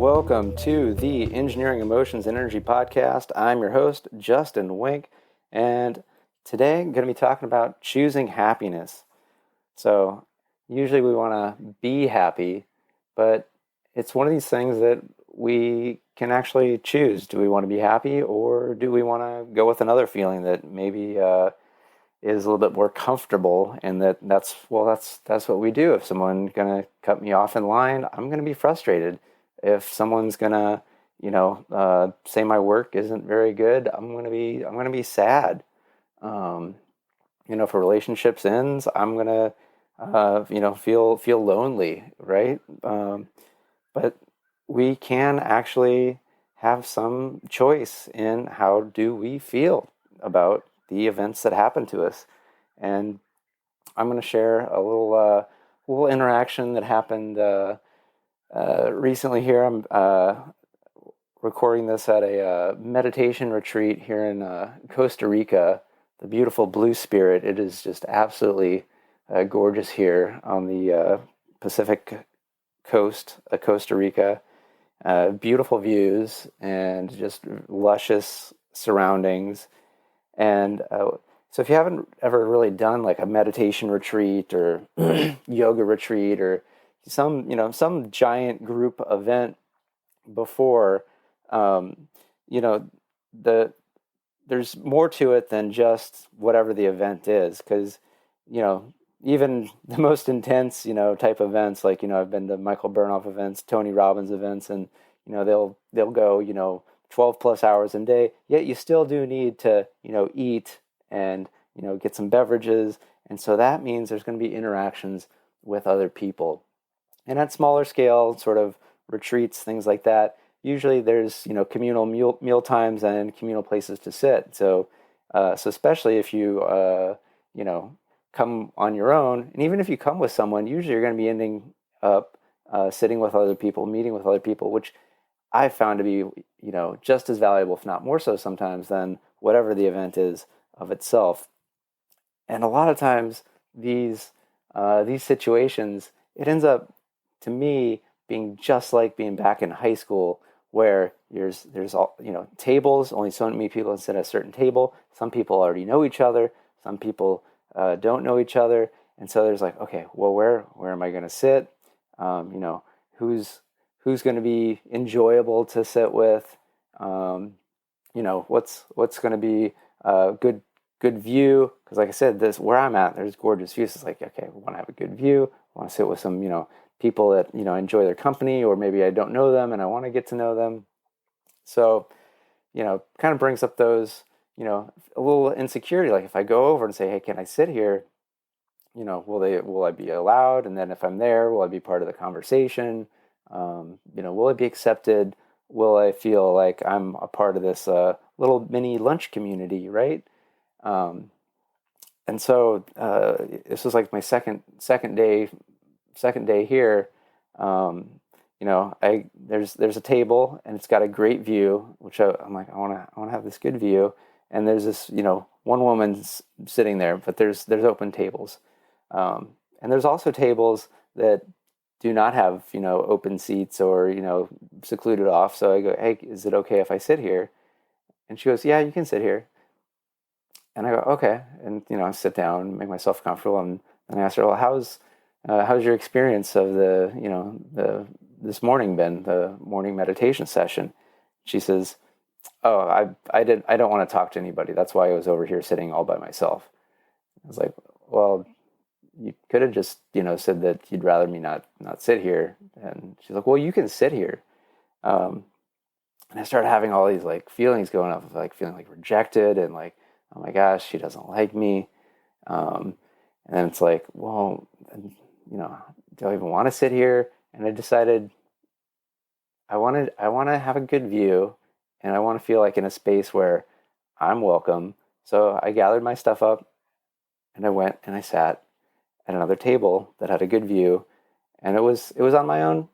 welcome to the Engineering Emotions and Energy Podcast. I'm your host, Justin Wink, and today I'm going to be talking about choosing happiness. So, usually we want to be happy, but it's one of these things that we can actually choose. Do we want to be happy, or do we want to go with another feeling that maybe is a little bit more comfortable, and that's what we do. If someone's gonna cut me off in line, I'm gonna be frustrated. If someone's gonna, say my work isn't very good, I'm gonna be sad. If a relationships ends, I'm gonna, feel lonely, right? But we can actually have some choice in how do we feel about the events that happen to us. And I'm going to share a little interaction that happened recently here. I'm recording this at a meditation retreat here in Costa Rica, the beautiful Blue Spirit. It is just absolutely gorgeous here on the Pacific coast of Costa Rica. Beautiful views and just luscious surroundings. And so if you haven't ever really done like a meditation retreat or yoga retreat or some giant group event before, you know, there's more to it than just whatever the event is. Because, even the most intense, type events, like, I've been to Michael Burnoff events, Tony Robbins events, and, they'll go, 12 plus hours a day, yet you still do need to, eat and, get some beverages. And so that means there's going to be interactions with other people. And at smaller scale, sort of retreats, things like that, usually there's, communal meal times and communal places to sit. So especially if you, come on your own, and even if you come with someone, usually you're going to be ending up sitting with other people, meeting with other people, which I found to be, just as valuable, if not more so sometimes, than whatever the event is of itself. And a lot of times these situations, it ends up, to me, being just like being back in high school, where there's all, tables, only so many people can sit at a certain table. Some people already know each other. Some people don't know each other. And so there's like, okay, well, where am I going to sit? Who's going to be enjoyable to sit with? What's going to be a good view? Because like I said, this where I'm at, there's gorgeous views. It's like, okay, we want to have a good view. I want to sit with some, people that, enjoy their company, or maybe I don't know them and I want to get to know them. So, kind of brings up those, a little insecurity. Like if I go over and say, hey, can I sit here? Will I be allowed? And then if I'm there, will I be part of the conversation? Will I be accepted? Will I feel like I'm a part of this little mini lunch community, right? And so this was like my second day here. There's a table and it's got a great view, which I'm like, I want to have this good view. And there's this, one woman's sitting there, but there's open tables. And there's also tables that do not have, open seats or, secluded off. So I go, hey, is it okay if I sit here? And she goes, yeah, you can sit here. And I go, okay. And, I sit down, make myself comfortable. And I ask her, well, how's your experience of this morning been, the morning meditation session? She says, oh, I don't want to talk to anybody. That's why I was over here sitting all by myself. I was like, well, you could have just, said that you'd rather me not sit here. And she's like, well, you can sit here. And I started having all these like feelings going up, like feeling like rejected and like, oh my gosh, she doesn't like me. And then it's like, well, do I even want to sit here? And I decided I want to have a good view, and I want to feel like in a space where I'm welcome. So I gathered my stuff up and I went and I sat at another table that had a good view, and it was on my own,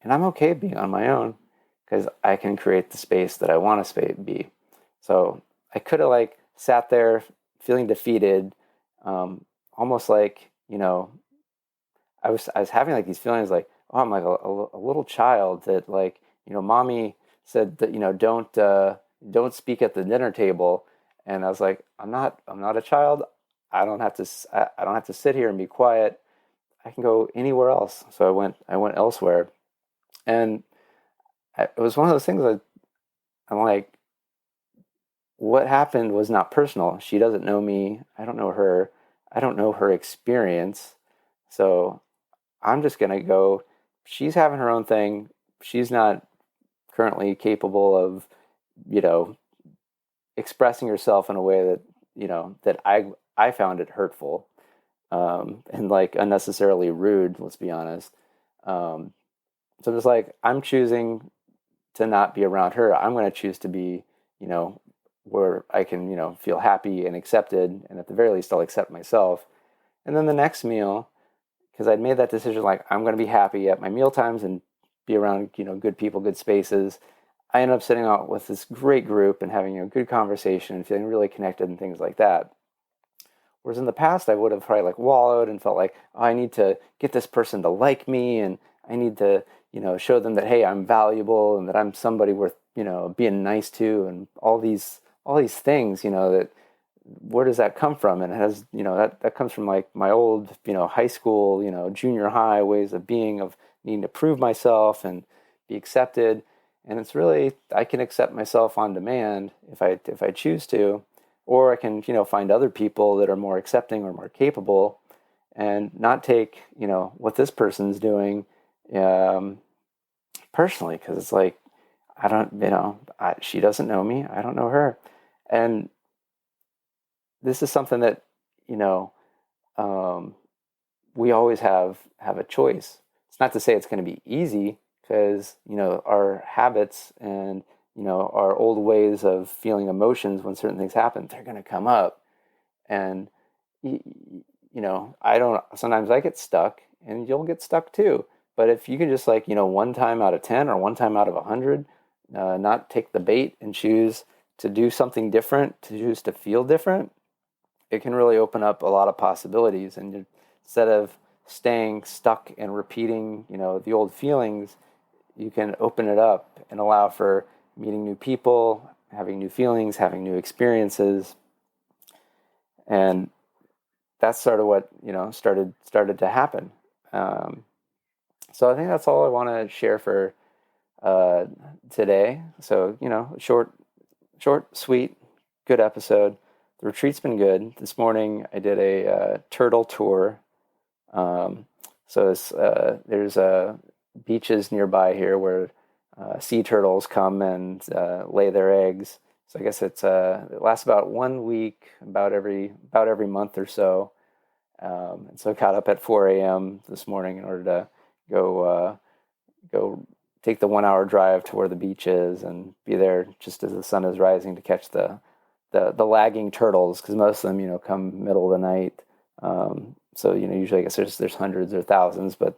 and I'm okay being on my own because I can create the space that I want to be. So I could have like sat there feeling defeated, almost like, I was having like these feelings like, oh, I'm like a little child that like mommy said that, don't speak at the dinner table. And I was like, I'm not a child. I don't have to sit here and be quiet. I can go anywhere else. So I went elsewhere. And it was one of those things that I'm like, what happened was not personal. She doesn't know me. I don't know her. I don't know her experience. So I'm just going to go. She's having her own thing. She's not currently capable of, you know, expressing herself in a way that, that I found it hurtful, and like unnecessarily rude, let's be honest. Um, so just like I'm choosing to not be around her, I'm going to choose to be, you know, where I can, feel happy and accepted. And at the very least, I'll accept myself. And then the next meal, because I'd made that decision, like I'm going to be happy at my meal times and be around, good people, good spaces. I ended up sitting out with this great group and having a good conversation and feeling really connected and things like that. Whereas in the past, I would have probably like wallowed and felt like, oh, I need to get this person to like me, and I need to, show them that, hey, I'm valuable and that I'm somebody worth, being nice to, and all these things, that where does that come from? And it has, that comes from like my old, high school, junior high ways of being, of needing to prove myself and be accepted. And it's really, I can accept myself on demand if I choose to, or I can, find other people that are more accepting or more capable, and not take, what this person's doing, um, personally, because it's like, I don't, she doesn't know me, I don't know her. And this is something that, you know, um, we always have a choice. It's not to say it's going to be easy, because our habits and our old ways of feeling emotions when certain things happen, they're going to come up. And I don't, sometimes I get stuck, and you'll get stuck too. But if you can just, like, one time out of 10 or one time out of 100, not take the bait and choose to do something different, to choose to feel different, it can really open up a lot of possibilities. And instead of staying stuck and repeating, the old feelings, you can open it up and allow for meeting new people, having new feelings, having new experiences. And that's sort of what, started to happen. Um, so I think that's all I want to share for uh, today. So, short, sweet, good episode. The retreat's been good. This morning I did a turtle tour. Um, there's beaches nearby here where sea turtles come and lay their eggs. So I guess it lasts about 1 week, about every month or so. And so I got up at 4 a.m. this morning in order to go take the 1 hour drive to where the beach is and be there just as the sun is rising to catch the lagging turtles, because most of them, come middle of the night. So, usually I guess there's hundreds or thousands, but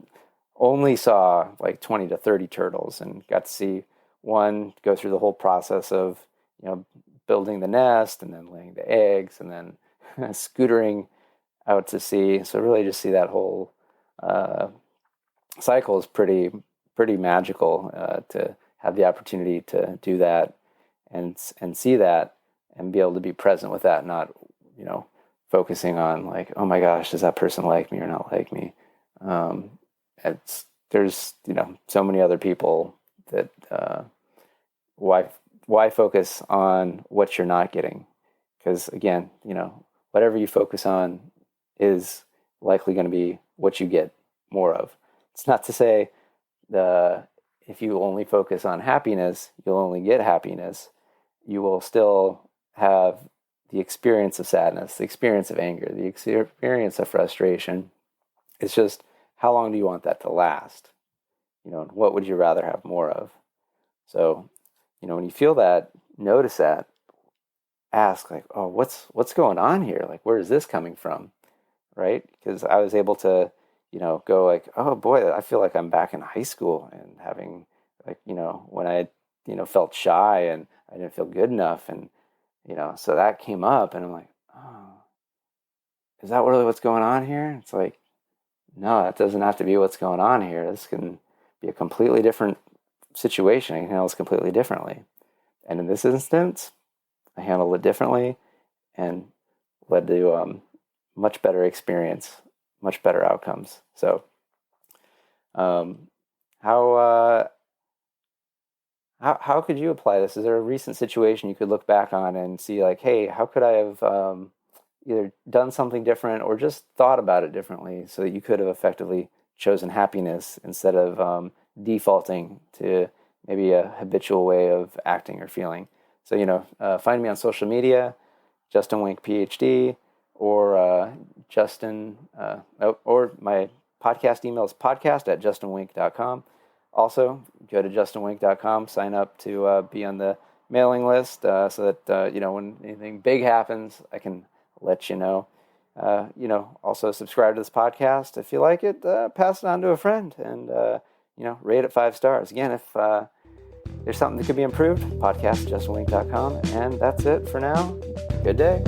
only saw like 20 to 30 turtles, and got to see one go through the whole process of, building the nest and then laying the eggs and then scootering out to sea. So really just see that whole uh, cycle is pretty magical, to have the opportunity to do that and see that and be able to be present with that, not, focusing on like, oh my gosh, does that person like me or not like me? Um, there's, so many other people that, why focus on what you're not getting? Because again, whatever you focus on is likely going to be what you get more of. It's not to say the if you only focus on happiness, you'll only get happiness. You will still have the experience of sadness, the experience of anger, the experience of frustration. It's just, how long do you want that to last? And what would you rather have more of? So, when you feel that, notice that, ask like, oh, what's going on here? Like, where is this coming from? Right? Because I was able to, go like, oh boy, I feel like I'm back in high school and having, like, when I, felt shy and I didn't feel good enough. And, so that came up, and I'm like, oh, is that really what's going on here? It's like, no, that doesn't have to be what's going on here. This can be a completely different situation, I can handle this completely differently. And in this instance, I handled it differently and led to much better experience, much better outcomes. So, um, how how could you apply this? Is there a recent situation you could look back on and see like, hey, how could I have either done something different or just thought about it differently so that you could have effectively chosen happiness instead of defaulting to maybe a habitual way of acting or feeling? So, find me on social media, Justin Wink, Ph.D., or Justin, or my podcast email is podcast@justinwink.com. Also, go to justinwink.com, sign up to be on the mailing list so that, when anything big happens, I can let you know. Also subscribe to this podcast. If you like it, pass it on to a friend and, rate it 5 stars. Again, if there's something that could be improved, podcast@justinwink.com. And that's it for now. Good day.